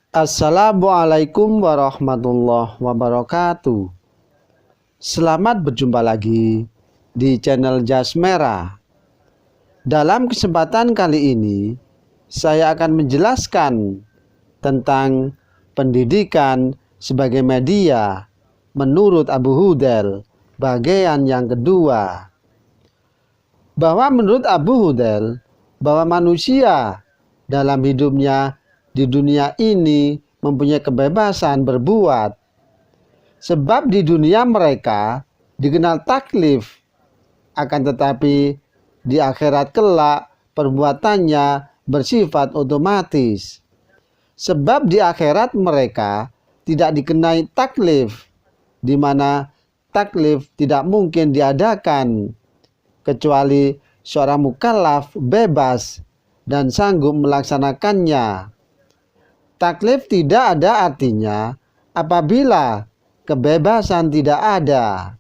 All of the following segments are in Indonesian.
Assalamualaikum warahmatullahi wabarakatuh. Selamat berjumpa lagi di channel Jas Merah. Dalam kesempatan kali ini, saya akan menjelaskan tentang pendidikan sebagai media menurut Abu Hudel, bagian yang kedua. Bahwa menurut Abu Hudel, bahwa manusia dalam hidupnya di dunia ini mempunyai kebebasan berbuat. Sebab di dunia mereka dikenal taklif, akan tetapi di akhirat kelak perbuatannya bersifat otomatis. Sebab di akhirat mereka tidak dikenai taklif, di mana taklif tidak mungkin diadakan kecuali seorang mukallaf bebas dan sanggup melaksanakannya. Taklif tidak ada artinya apabila kebebasan tidak ada.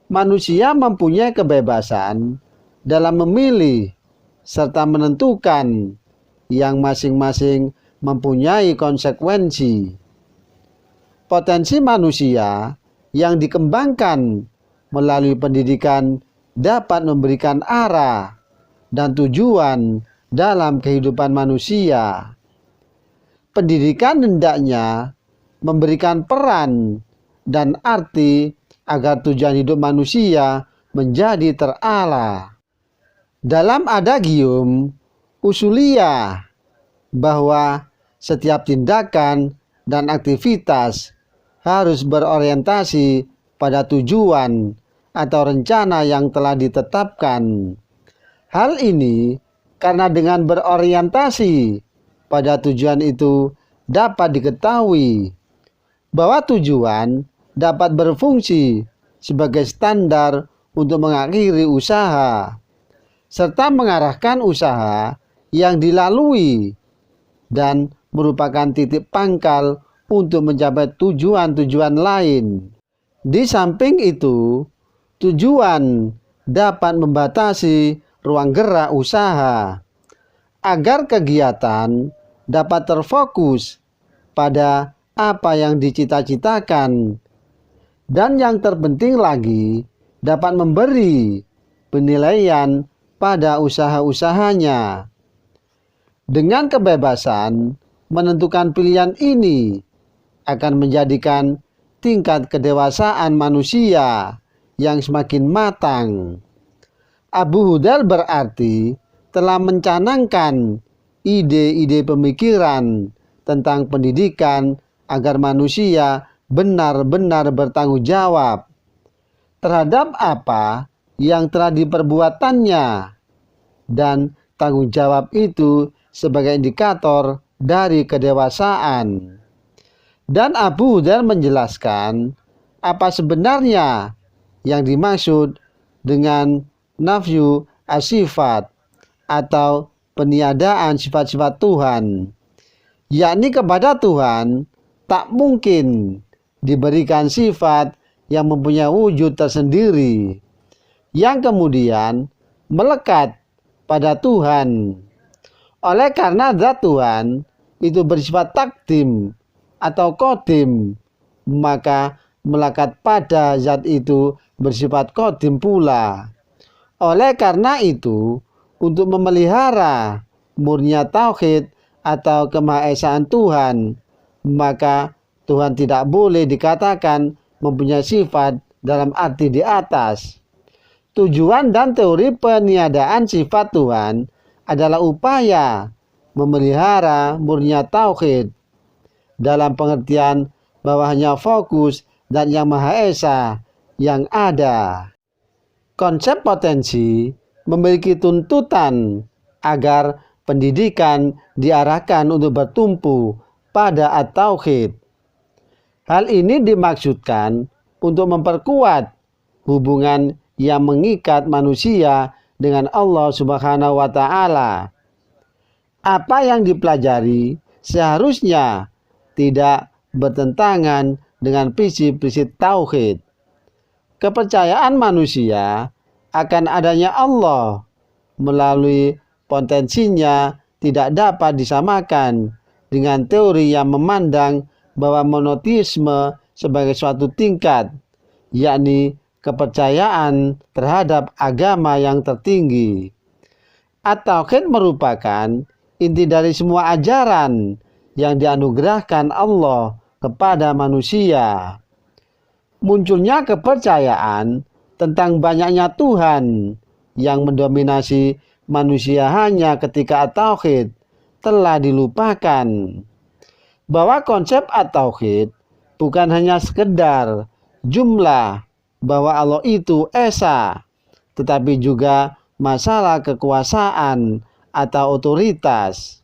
Manusia mempunyai kebebasan dalam memilih serta menentukan yang masing-masing mempunyai konsekuensi. Potensi manusia yang dikembangkan melalui pendidikan dapat memberikan arah dan tujuan dalam kehidupan manusia. Pendidikan hendaknya memberikan peran dan arti agar tujuan hidup manusia menjadi terarah. Dalam adagium usuliyah bahwa setiap tindakan dan aktivitas harus berorientasi pada tujuan atau rencana yang telah ditetapkan. Hal ini karena dengan berorientasi pada tujuan itu dapat diketahui bahwa tujuan dapat berfungsi sebagai standar untuk mengakhiri usaha serta mengarahkan usaha yang dilalui dan merupakan titik pangkal untuk mencapai tujuan-tujuan lain. Di samping itu, tujuan dapat membatasi ruang gerak usaha agar kegiatan dapat terfokus pada apa yang dicita-citakan, dan yang terpenting lagi dapat memberi penilaian pada usaha-usahanya. Dengan kebebasan menentukan pilihan ini akan menjadikan tingkat kedewasaan manusia yang semakin matang. Abu Hudel berarti telah mencanangkan ide-ide pemikiran tentang pendidikan agar manusia benar-benar bertanggung jawab terhadap apa yang telah diperbuatannya, dan tanggung jawab itu sebagai indikator dari kedewasaan. Dan Abu Hudel menjelaskan apa sebenarnya yang dimaksud dengan nafyu as-sifat atau peniadaan sifat-sifat Tuhan, yakni kepada Tuhan tak mungkin diberikan sifat yang mempunyai wujud tersendiri yang kemudian melekat pada Tuhan. Oleh karena zat Tuhan itu bersifat takdim atau kodim, maka melekat pada zat itu bersifat kodim pula. Oleh karena itu, untuk memelihara murni tauhid atau kemahaesaan Tuhan, maka Tuhan tidak boleh dikatakan mempunyai sifat dalam arti di atas. Tujuan dan teori peniadaan sifat Tuhan adalah upaya memelihara murni tauhid dalam pengertian bahwa hanya fokus dan yang Maha Esa yang ada. Konsep potensi memiliki tuntutan agar pendidikan diarahkan untuk bertumpu pada at-tauhid. Hal ini dimaksudkan untuk memperkuat hubungan yang mengikat manusia dengan Allah Subhanahu wa Ta'ala. Apa yang dipelajari seharusnya tidak bertentangan dengan prinsip-prinsip tauhid. Kepercayaan manusia akan adanya Allah melalui potensinya tidak dapat disamakan dengan teori yang memandang bahwa monoteisme sebagai suatu tingkat, yakni kepercayaan terhadap agama yang tertinggi. At-Tauhid merupakan inti dari semua ajaran yang dianugerahkan Allah kepada manusia. Munculnya kepercayaan tentang banyaknya Tuhan yang mendominasi manusia hanya ketika At-Tauhid telah dilupakan. Bahwa konsep At-Tauhid bukan hanya sekedar jumlah bahwa Allah itu esa, tetapi juga masalah kekuasaan atau otoritas.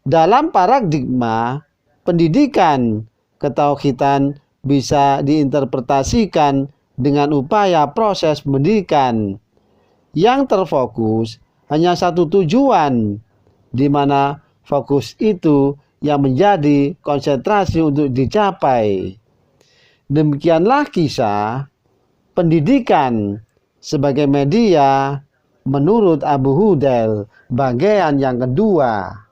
Dalam paradigma pendidikan, ketauhidan bisa diinterpretasikan dengan upaya proses pendidikan yang terfokus hanya satu tujuan, di mana fokus itu yang menjadi konsentrasi untuk dicapai. Demikianlah kisah pendidikan sebagai media menurut Abu Hudayl bagian yang kedua.